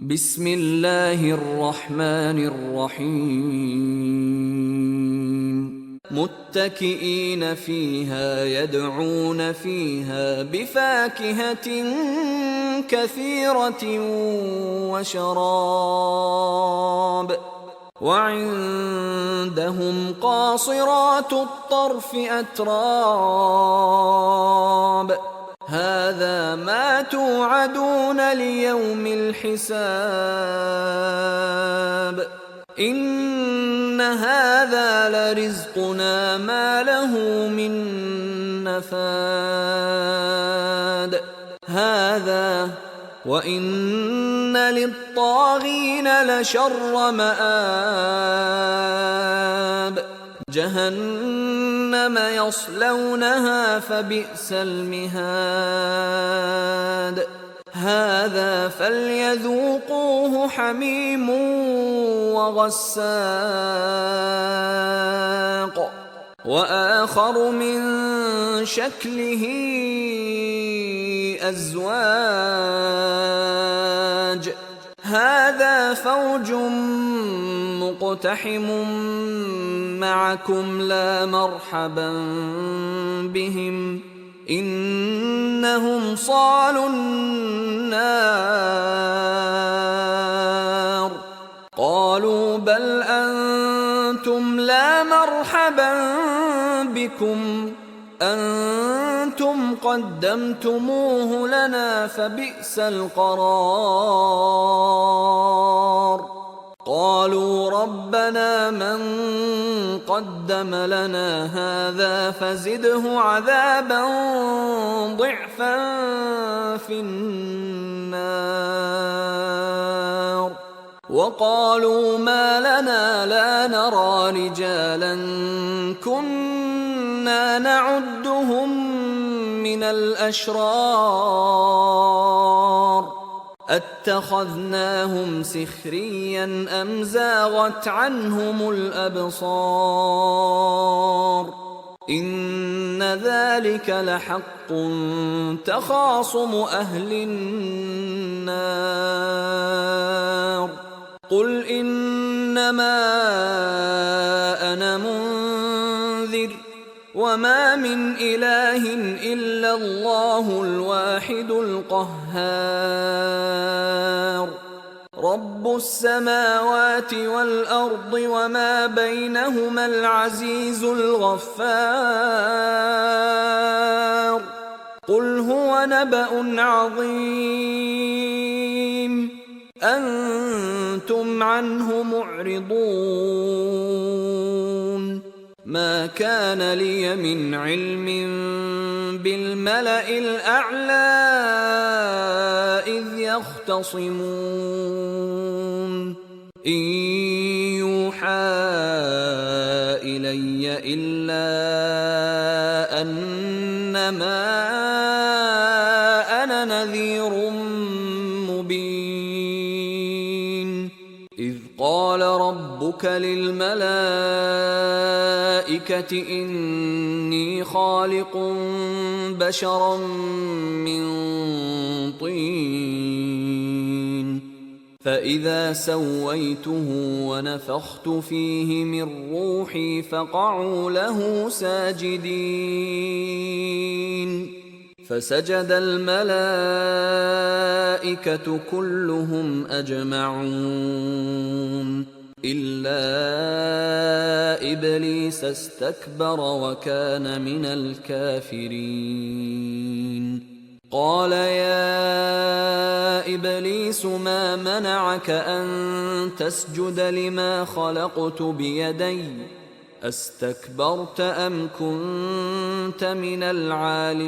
بسم الله الرحمن الرحيم متكئين فيها يدعون فيها بفاكهة كثيرة وشراب وعندهم قاصرات الطرف أتراب هذا ما توعدون ليوم الحساب إن هذا لرزقنا ما له من نفاد هذا وإن للطاغين لشر مآب جهنم يصلونها فبئس المهاد هذا فليذوقوه حميم وغساق وآخر من شكله أزواج هذا فوج مقتحم معكم لا مرحبا بهم إنهم صالوا النار قالوا بل أنتم لا مرحبا بكم أنتم قدمتموه لنا فبئس القرار قالوا ربنا من قدم لنا هذا فزده عذابا ضعفا في النار وقالوا ما لنا لا نرى رجالا كنا نعدهم من الأشرار أتخذناهم سخريا أم زاغت عنهم الأبصار إن ذلك لحق تخاصم أهل النار قل إنما أنا منذر وما من إله إلا الله الواحد القهار رب السماوات والأرض وما بينهما العزيز الغفار قل هو نبأ عظيم أنتم عنه معرضون ما كان لي من علم بالملأ الأعلى إذ يختصمون إن يوحى إلي إلا أنما أنا نذير مبين إذ قال ربك للملائكة إني خالق بشرا من طين فإذا سويته ونفخت فيه من روحي فقعوا له ساجدين فسجد الملائكة كلهم أجمعون إلا إبليس استكبر وكان من الكافرين قال يا إبليس ما منعك أن تسجد لما خلقت بيدي أستكبرت أم كنت من العالين